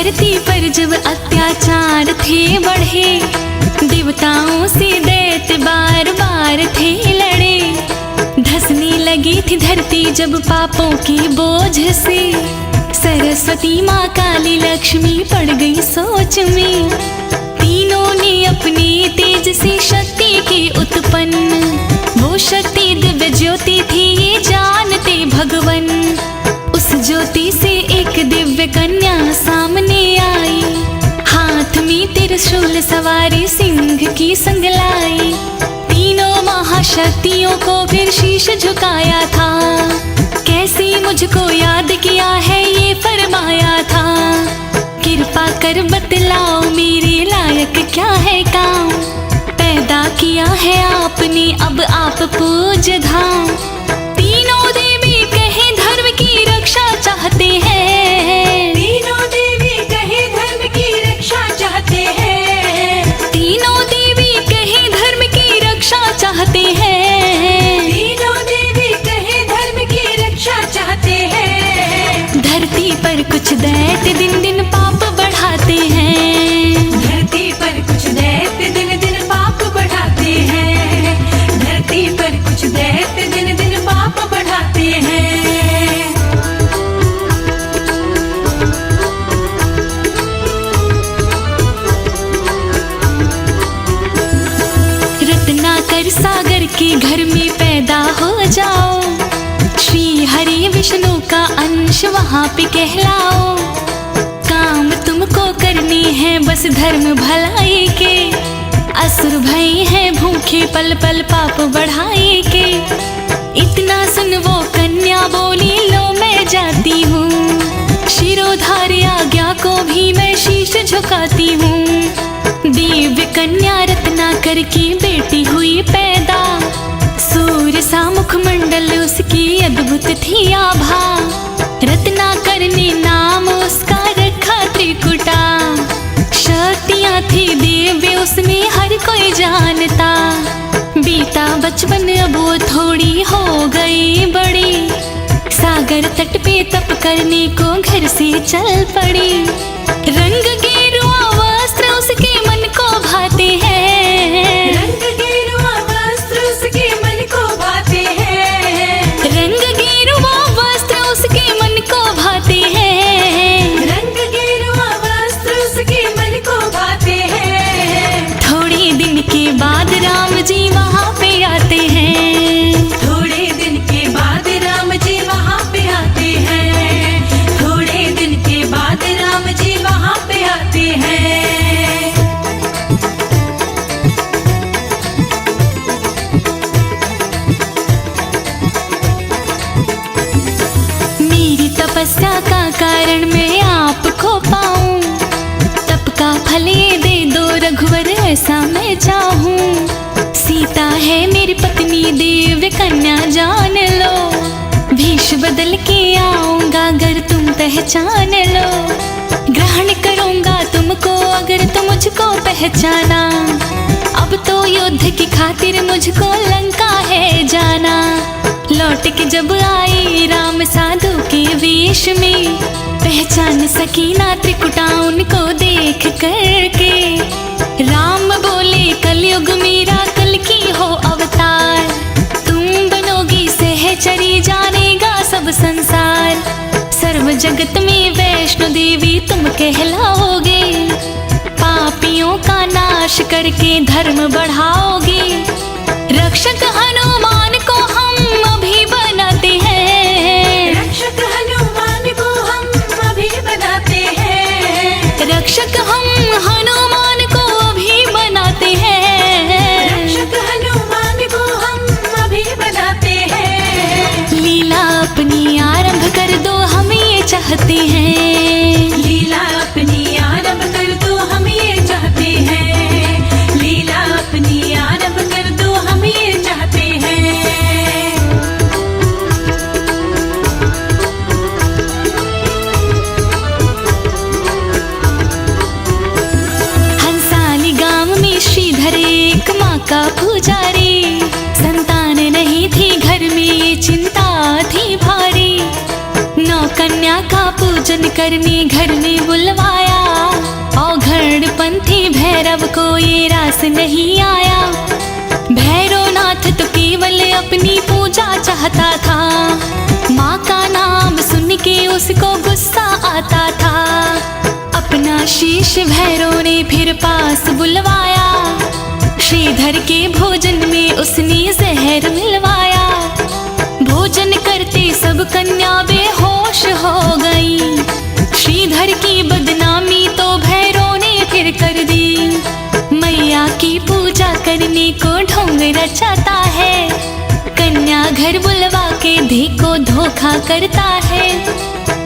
धरती पर जब अत्याचार थे बढ़े, देवताओं से दैत्य बार बार थे लड़े। धंसने लगी थी धरती जब पापों के बोझ से, सरस्वती माँ काली लक्ष्मी पड़ गई सोच में। तीनों ने अपने तेज से शक्ति के उत्पन्न, वो शक्ति दिव्य ज्योति थी ये जानते भगवन। उस ज्योति से एक दिव्य कन्या सामने आई, हाथ में त्रिशूल सवारी सिंह की संग लाई। तीनों महाशक्तियों को फिर शीश झुकाया था, कैसे मुझको याद किया है ये फरमाया था। कृपा कर बतलाओ मेरे लायक क्या है काम, पैदा किया है आपने अब आप पूज धाम। तीनों देवी कहे धर्म की रक्षा चाहते हैं, तीनों देवी कहे धर्म की रक्षा चाहते हैं, तीनों देवी कहे धर्म की रक्षा चाहते हैं, तीनों देवी कहे धर्म की रक्षा चाहते हैं। धरती पर कुछ दैत्य दिन दिन पाप बढ़ाते हैं, धरती पर कुछ दैत्य दिन दिन पाप बढ़ाते हैं, धरती पर कुछ दैत्य दिन दिन पाप बढ़ाते हैं। रत्नाकर सागर के घर में पैदा हो जाओ, श्री हरि विष्णु का अंश वहाँ पे कहलाओ। काम तुमको करने हैं बस धर्म भलाई के, असुर भय है भूखे पल पल पाप बढ़ाए के। इतना सुन वो कन्या बोली लो मैं जाती हूँ, शिरोधार्य आज्ञा को भी मैं शीश झुकाती हूँ। दिव्य कन्या रत्नाकर की बेटी हुई पैदा, सूर्य सा मुखमंडल उसकी अद्भुत थी आभा। रत्नाकर ने नाम उसका रखा त्रिकुटा, शक्तियाँ थी दिव्य उसमें हर कोई जानता। बीता बचपन अब वो थोड़ी हो गई बड़ी, सागर तट पे तप करने को घर से चल पड़ी। रंग गेरुआ वस्त्र उसके मन को भाते हैं, रंग गेरुआ वस्त्र उसके मन को भाते हैं, रंग गेरुआ वस्त्र उसके मन को भाते हैं, रंग गेरुआ वस्त्र उसके मन को भाते हैं। थोड़े दिन के बाद राम जी वहाँ पे आते हैं, थोड़े दिन के बाद राम जी वहाँ पे आते हैं, थोड़े दिन के बाद राम जी वहाँ पे आते हैं। मेरी तपस्या का कारण मैं आपको पाऊं, तप का फल ये दे दो रघुवर ऐसा मैं चाहूं। सीता है मेरी पत्नी दिव्य कन्या जान लो, भेष बदल के आऊंगा अगर तुम पहचान लो। ग्रहण करूंगा तुमको अगर तुम मुझको पहचाना, अब तो युद्ध की खातिर मुझको लंका है जाना। लौट के जब आई राम साधु के वेश में, पहचान सकी ना त्रिकुटा उनको देख करके। राम बोले कलयुग मेरा कल की हो अवतार, तुम बनोगी सहचरी जानेगा सब संसार। सर्व जगत में वैष्णो देवी तुम कहलाओगे, पापियों का नाश करके धर्म बढ़ाओगे। रक्षक हनुमान को हम अभी बनाते हैं, रक्षक हनुमान को हम अभी बनाते हैं, रक्षक हम हनुमान को अभी बनाते हैं, रक्षक हनुमान को हम अभी बनाते हैं। लीला अपनी आरंभ कर दो हम ये चाहते हैं, लीला अपनी आरंभ कर दो हम ये चाहते हैं, लीला अपनी आरंभ कर दो हम ये चाहते हैं। हंसाली गांव में श्रीधर एक माँ का पुजारी, संतान नहीं थी घर में चिंता थी भारी। नौ कन्या कन्या का पूजन करने घर में बुलवाया। औघड़ पंथी भैरव को ये रास नहीं आया। भैरवनाथ तो केवल अपनी पूजा चाहता था। माँ का नाम सुन के उसको गुस्सा आता था। अपना शीश भैरव ने फिर पास बुलवाया। श्रीधर के भोजन में उसने जहर मिलवाया। भोजन करते सब कन्या बेहोश हो गई। श्रीधर की बदनामी तो भैरव ने फिर कर दी। मैया की पूजा करने को ढोंग रचाता है। कन्या घर बुलवा के देखो धोखा करता है।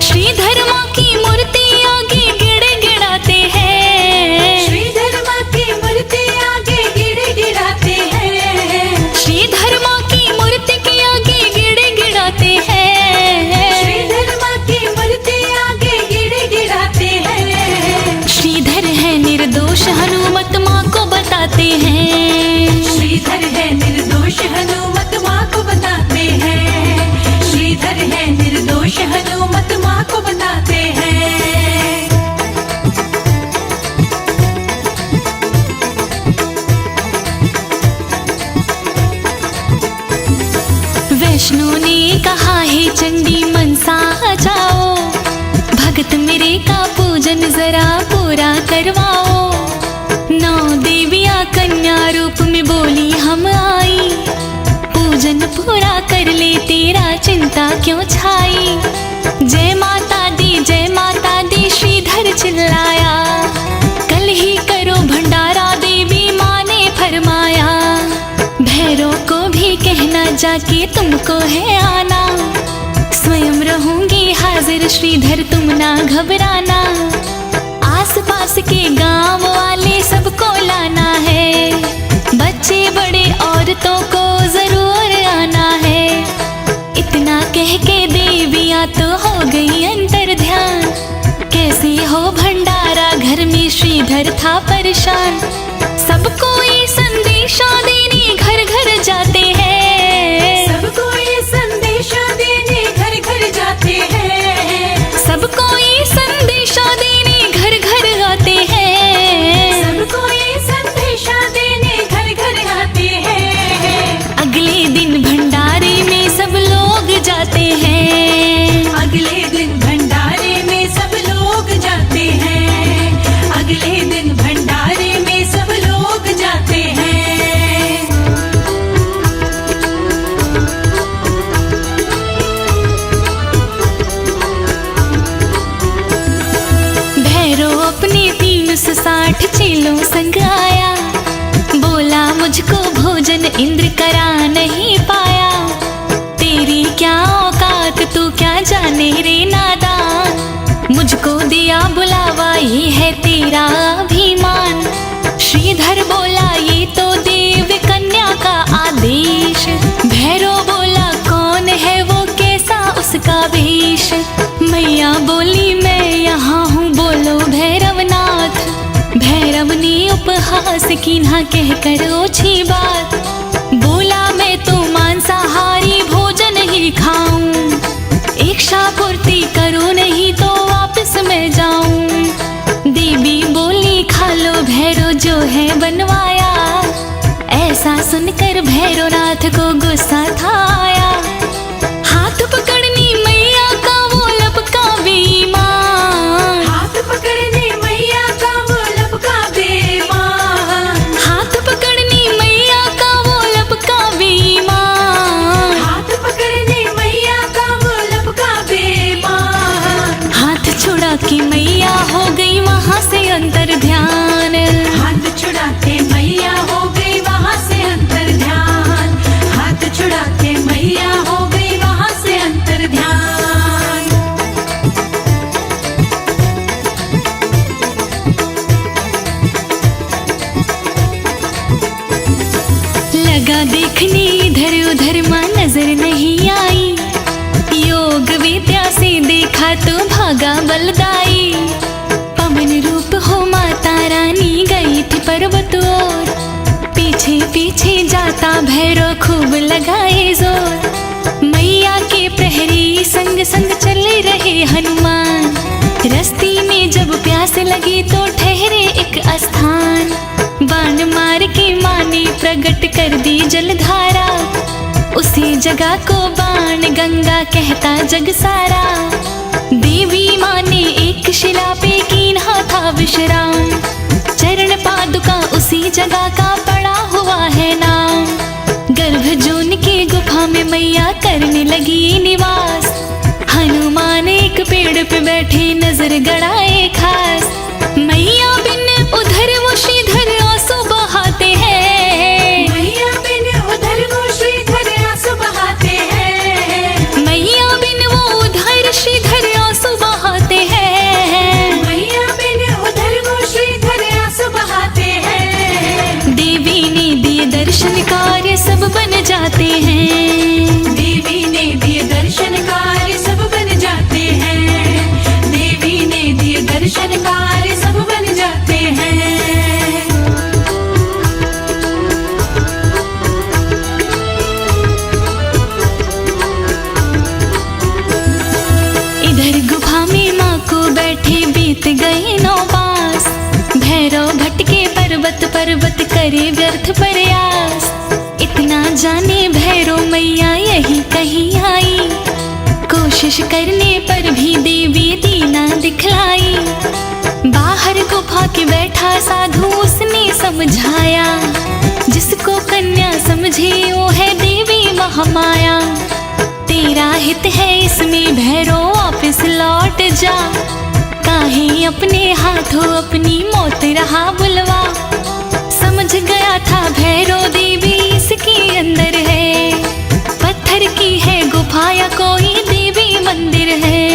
श्रीधर माँ की मूर्ति आगे गिड़गिड़ाते हैं। श्रीधर माँ की मूर्ति आगे गिड़गिड़ाते हैं। श्रीधर माँ की मूर्ति के आगे गिड़गिड़ाते हैं। श्रीधर माँ की मूर्ति आगे गिड़गिड़ाते हैं। श्रीधर है निर्दोष हनुमत माँ को बताते हैं। श्रीधर है निर्दोष हनुमत माँ को बताते हैं। श्रीधर है निर्दोष हनुमत माँ को बताते हैं। वैष्णो ने कहा है चंडी मनसा जाओ। भगत मेरे का पूजन जरा पूरा करवाओ। 9 देवियाँ कन्या रूप में बोली हम आई। पूजन पूरा कर ले तेरा चिंता क्यों छाई। जय माता दी श्रीधर चिल्लाया। कल ही करो भंडारा देवी माँ ने फरमाया। भैरव को भी कहना जाके तुमको है आना। स्वयं रहूंगी हाजिर श्रीधर तुम ना घबराना। आस पास के गांव वाले सबको लाना है। बच्चे बड़े औरतों को जरूर आना है। इतना कह के देवियाँ तो हो गई अंतर ध्यान। कैसे हो भंडारा घर में श्रीधर था परेशान। सबको ये संदेशा देने घर घर जाते हैं। सबको ये संदेशा देने घर घर जाते हैं। सबको ये संदेशा देने घर घर आते हैं। सबको ये संदेशा देने घर घर आते हैं। अगले दिन भंडारे में सब लोग जाते हैं। अगले दिन भंडारे में सब लोग जाते हैं। अगले दिन भंडारे में सब लोग जाते हैं। भैरव अपने 360 चेलों संग आया। बोला मुझको भोजन इंद्र करा नहीं पाया। तेरी क्या औकात तू क्या जाने रे नादान। मुझको दिया बुलावा ये है तेरा अभिमान। श्रीधर बोला ये तो देव कन्या का आदेश। भैरव बोला कौन है वो कैसा उसका वेश। मैया बोली मैं यहाँ हूँ बोलो भैरवनाथ। भैरव ने उपहास की ना कहकर ओछी बात। बोला मैं तो मांसाहारी भोजन ही खाऊं। इच्छा पूर्ति करो नहीं तो वापस मैं जाऊं। देवी बोली खा लो भैरव जो है बनवाया। ऐसा सुनकर भैरवनाथ को गुस्सा था आया। हाथ पकड़नी मैया का वो लपका बेईमान। हाथ पकड़ने मैया का वो लपका बेईमान। हाथ पकड़नी मैया का वो लपका बेईमान। हाथ पकड़ने मैया का वो लपका बेईमान। हाथ छुड़ा के मैया हो गई वहां से अंतर ध्यान। हाथ छुड़ा के मैया हो गई वहां से अंतर ध्यान। हाथ छुड़ा के मैया हो गई वहां से अंतर ध्यान। लगा देखने इधर उधर माँ नजर नहीं आई। योग विद्या से देखा तो भागा बलदाई। पवन रूप हो माता रानी गई थी पर्वत ओर। पीछे पीछे जाता भैरव खूब लगाए जोर। मैया के प्रहरी संग संग चले रहे हनुमान। रस्ती में जब प्यास लगी तो ठहरे एक स्थान। बाण मार के माँ ने प्रकट कर दी जलधारा। उसी जगह को बाण गंगा कहता जग सारा। देवी माँ ने एक शिला पे कीन्हा था विश्राम। चरण पादुका उसी जगह का पड़ा हुआ है नाम। गर्भजून की गुफा में मैया करने लगी निवास। हनुमान एक पेड़ पे बैठे नजर गड़ाए खास। मैया बिन उधर वो श्रीधर आंसू बहाते हैं। मैया बिन उधर वो श्रीधर आंसू बहाते हैं। मैया बिन वो उधर श्रीधर आंसू बहाते हैं। मैया बिन उधर वो श्रीधर आंसू बहाते हैं। देवी ने दिए दर्शन कार्य सब बन जाते हैं। देवी ने दिए दर्शन कार्य सब बन जाते हैं। देवी ने दिए दर्शन कार्य सब बन जाते हैं। इधर गुफा में माँ को बैठे बीत गए 9 मास। भैरव भटके पर्वत पर्वत करे व्यर्थ प्रयास। इतना जाने भैरव मैया यही कहीं आई। कोशिश करने पर भी देवी दीना दिखलाई। बाहर गुफा के बैठा साधु उसने समझाया। जिसको कन्या समझे वो है देवी महामाया। तेरा हित है इसमें भैरव वापस लौट जा। काहे अपने हाथों अपनी मौत रहा बुलवा। समझ गया था भैरव देवी इसके अंदर है। पत्थर की है गुफा या कोई देवी मंदिर है।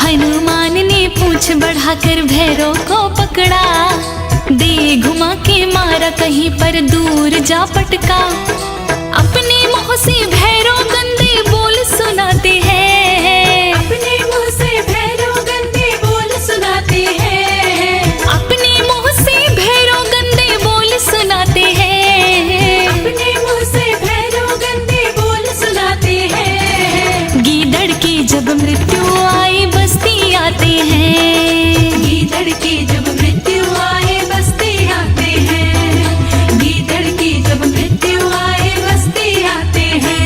हनुमान ने पूंछ बढ़ाकर भैरव को पकड़ा। दे घुमा के मारा कहीं पर दूर जा पटका। अपने मुंह से भैरव गंदे बोल सुनाते हैं। अपने मुंह से भैरव गंदे बोल सुनाते हैं। अपने मुंह से भैरव गंदे बोल सुनाते हैं। अपने मुंह से भैरव गंदे बोल सुनाते हैं। गीदड़ की जब मृत्यु आई बस्ती आते हैं। गीदड़ की जब मृत्यु आए बस्ती आते हैं। गीदड़ की जब मृत्यु आए बस्ती आते हैं।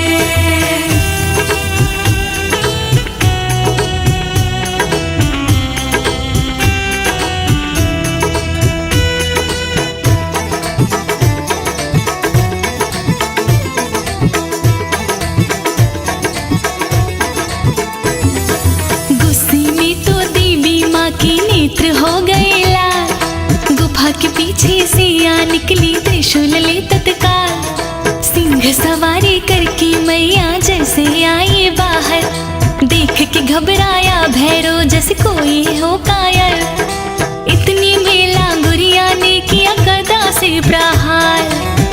गुस्से में तो देवी माँ के नेत्र हो गए लाल। गुफा के पीछे से आ निकली त्रिशूल ले तत्काल। सिंह सवारी करके मैया जैसे आई बाहर। देख के घबराया भैरव जैसे कोई हो कायर। इतनी मेला गुरिया ने किया गदा से प्रहार।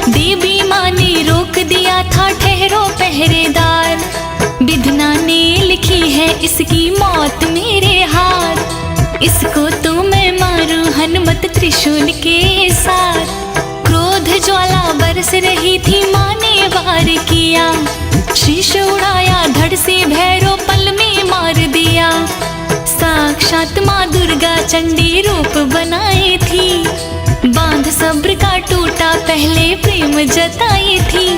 देवी माँ ने रोक दिया था ठहरो पहरेदार। विधना ने लिखी है इसकी मौत मेरे हाथ। इसको तो मैं मारूं हनुमत त्रिशूल के साथ। क्रोध ज्वाला बरस रही थी माँ ने वार किया। शीश उड़ाया धड़ से भैरव पल में मार दिया। साक्षात माँ दुर्गा चंडी रूप बनाई थी। बांध सब्र का टूटा पहले प्रेम जताई थी।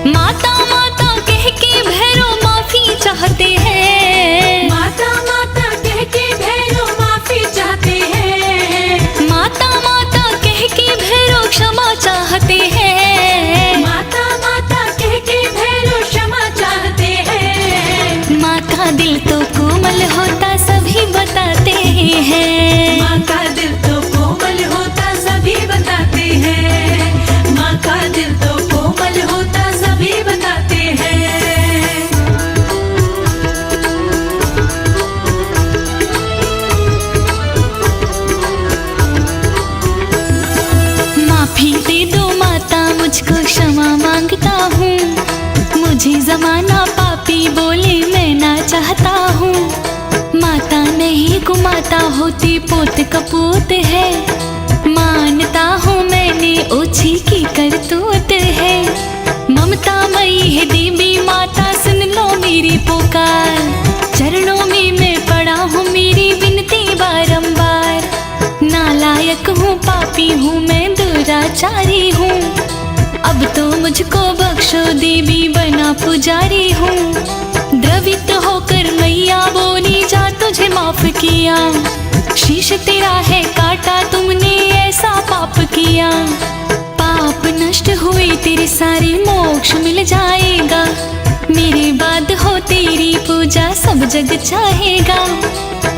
माता माता कह के भैरव माफी चाहते हैं। माता माता कह के भैरव माफी चाहते हैं। माता माता कह के भैरव क्षमा चाहते हैं। माता माता कह के भैरव क्षमा चाहते हैं। माँ का दिल तो कोमल होता सभी बताते हैं। माँ का दिल तो कोमल होता सभी बताते हैं। माँ का दिल तो कोमल होता सभी बताते हैं। माफी दे दो माता मुझको क्षमा मांगता हूँ। मुझे जमाना पापी बोले मैं ना चाहता हूँ। माता नहीं कुमाता होती पोत कपूत है। माँ मानता हूँ मैंने ओछी की करतूत है, ममता मई है देवी माता, सुन लो मेरी पुकार। चरणों में मैं पड़ा हूँ, मेरी विनती बारंबार। नालायक हूँ, पापी हूँ, मैं दुराचारी हूँ, अब तो मुझको बख्शो देवी, बना पुजारी हूँ। द्रवित होकर मैया बोली, जा तुझे माफ किया, शीश तेरा है काटा, तुमने ऐसा पाप किया। पाप नष्ट हुए तेरे सारे, मोक्ष मिल जाएगा, मेरे बाद हो तेरी पूजा, सब जग चाहेगा।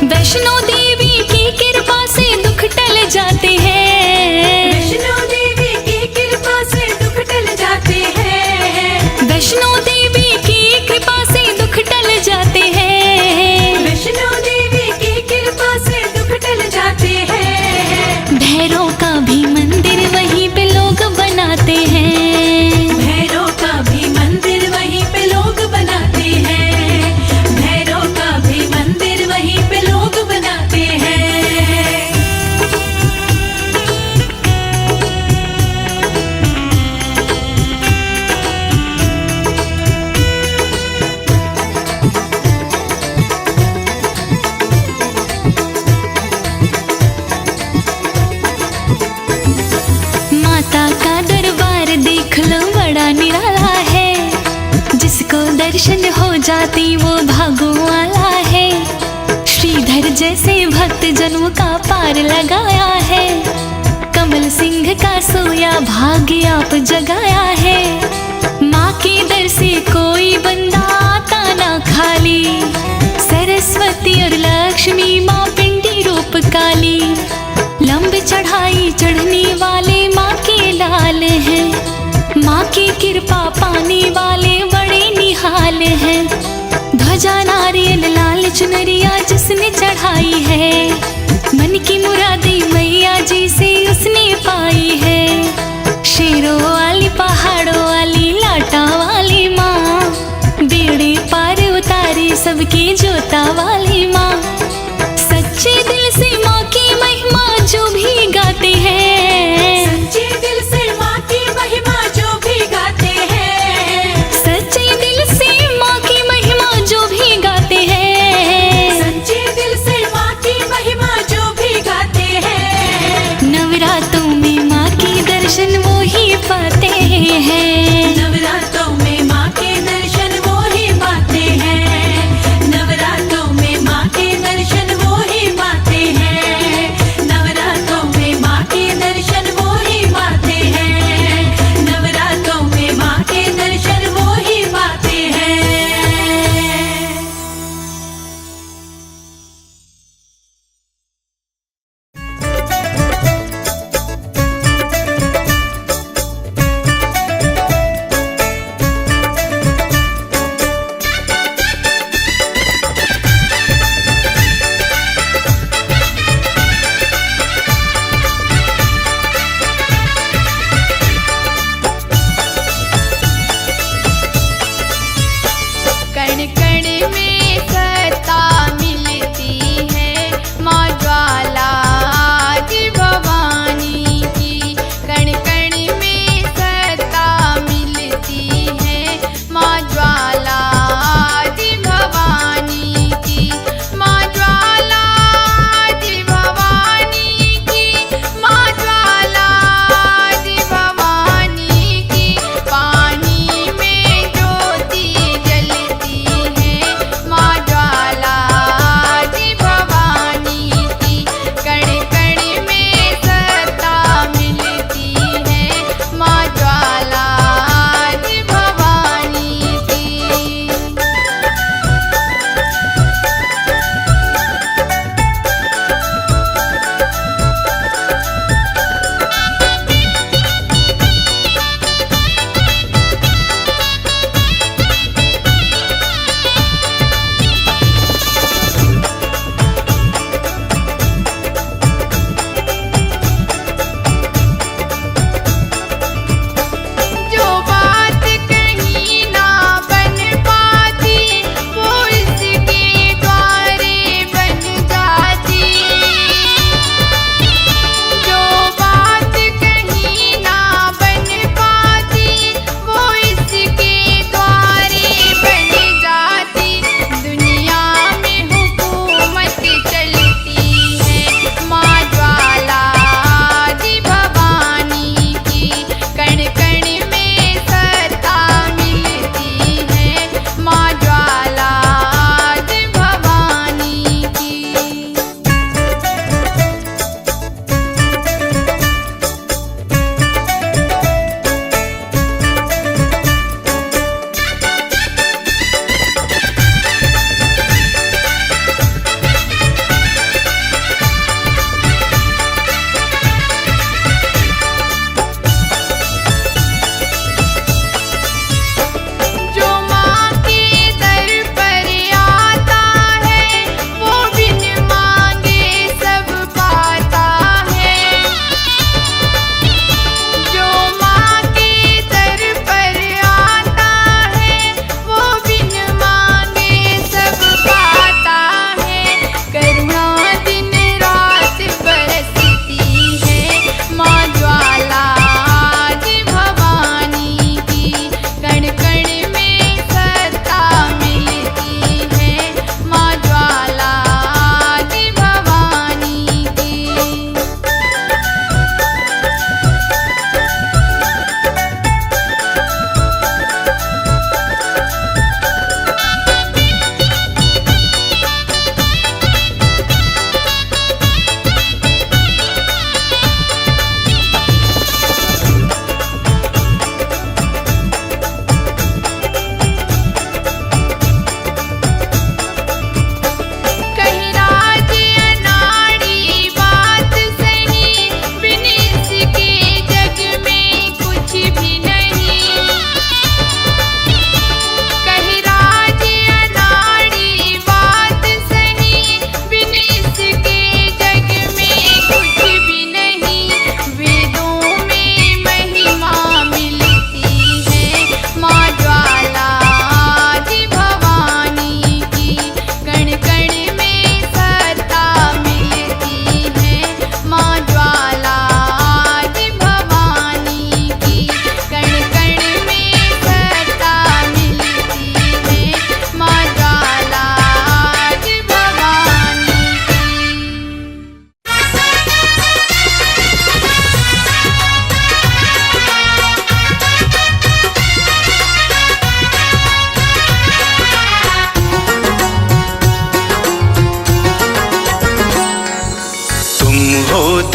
वैष्णो देवी की कृपा से दुख टल जाते हैं, वैष्णो देवी की कृपा से दुख टल जाते हैं, वैष्णो देवी की कृपा से दुख टल जाते हैं, वैष्णो देवी की कृपा से दुख टल जाते हैं। भैरव का भी मंदिर वहीं पे लोग बनाते हैं, भैरव का भी मंदिर वहीं पे लोग बनाते हैं, भैरव का भी मंदिर वहीं पे लोग बनाते हैं। माता का दरबार देख लो बड़ा निराला है, जिसको दर्शन हो जाती वो भागों वाला है। श्रीधर जैसे भक्त जन्म का पार लगाया है, कमल सिंह का सोया भाग्य आप जगाया है। माँ के दर से कोई बंदा आता ना खाली, सरस्वती और लक्ष्मी माँ पिंडी रूप काली। लंबी चढ़ाई चढ़ने वाले माँ के लाल हैं, माँ की कृपा पाने वाले बड़े निहाल हैं। ध्वजा नारियल लाल चुनरिया जिसने चढ़ाई है, मन की मुरादी मैया जी से उसने पाई है। शेरों वाली पहाड़ों वाली लाटा वाली माँ, बेड़े पार उतारे सबके जोता वाली माँ। सच्चे दिल से माँ की महिमा जो भी गाते हैं, सच्चे दिल से माँ की महिमा जो भी गाते हैं, सच्चे दिल से माँ की महिमा जो भी गाते हैं, सच्चे दिल से माँ की महिमा जो भी गाते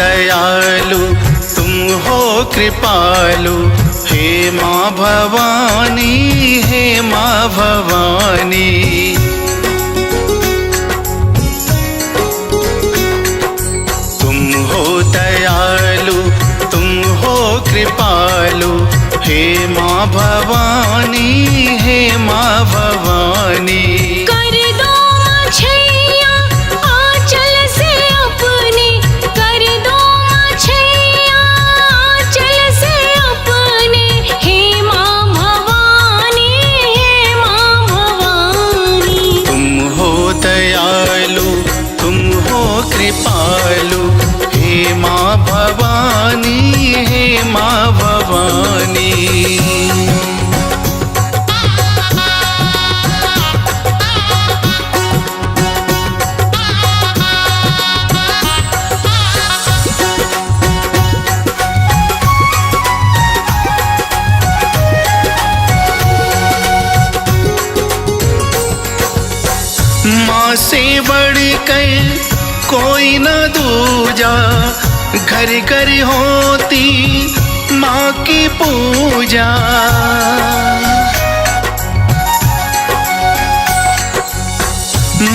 दयालु, तुम हो कृपालु, हे माँ भवानी, हे माँ भवानी। तुम हो दयालु, तुम हो कृपालु, हे माँ भवानी, हे माँ भवानी। कर दो मछैया आंचल से अपने, कर दो मछैया आंचल से अपने, हे माँ भवानी, हे माँ भवानी। तुम हो दयालु, तुम हो कृपालु, हे माँ भवानी, हे माँ भवानी। माँ से बढ़कर कोई न दूजा, घर घर होती माँ की पूजा।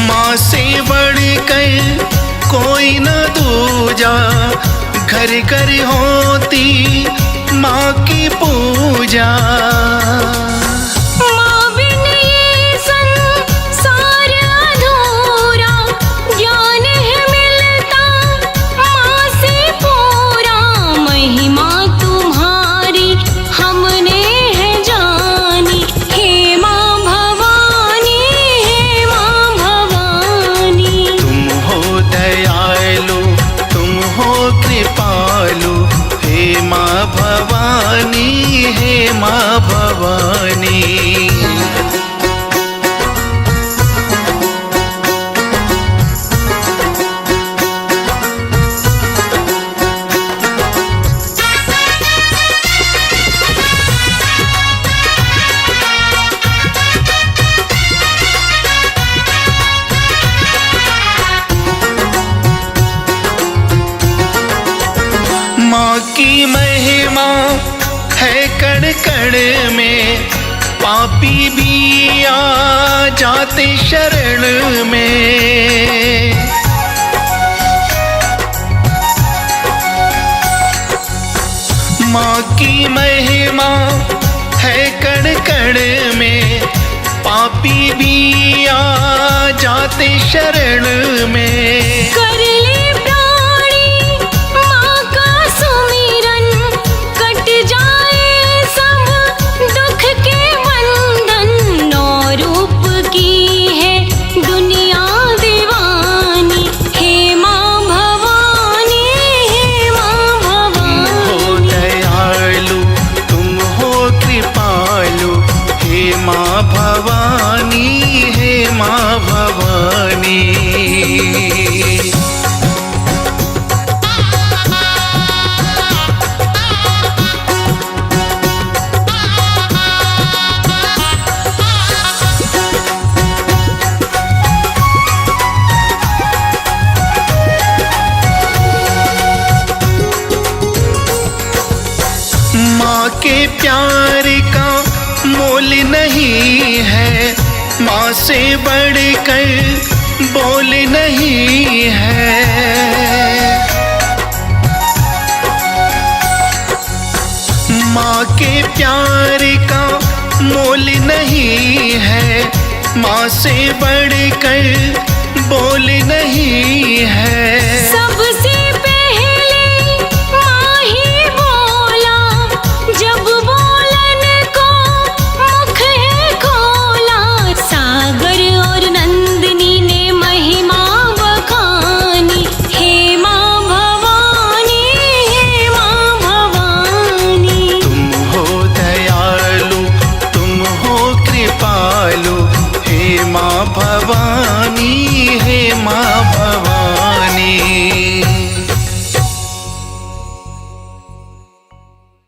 माँ से बढ़कर कोई न दूजा, घर घर होती माँ की पूजा। माँ बिन ये संसार अधूरा, ज्ञान है मिलता माँ से पूरा। महिमा तुम्हारी हमने है जानी, हे माँ भवानी, हे माँ भवानी। तुम हो दयालु, तुम हो कृपालु, हे माँ भवानी, हे माँ भवानी। माँ की महिमा है कण कण में, पापी भी आ जाते शरण में। माँ की महिमा है कण कण में, पापी भी आ जाते शरण में। कर ले प्राणी माँ का सुमिरन, कट जाए सब दुख के बंधन। नौ रूप की है दुनिया दीवानी, हे माँ भवानी, हे माँ भवानी। हो दयालु, तुम हो कृपालु, हे माँ भवानी, हे माँ भवानी। माँ के प्यार का मोल नहीं है, माँ से बढ़कर बोल नहीं है। माँ के प्यार का मोल नहीं है, माँ से बढ़कर बोल नहीं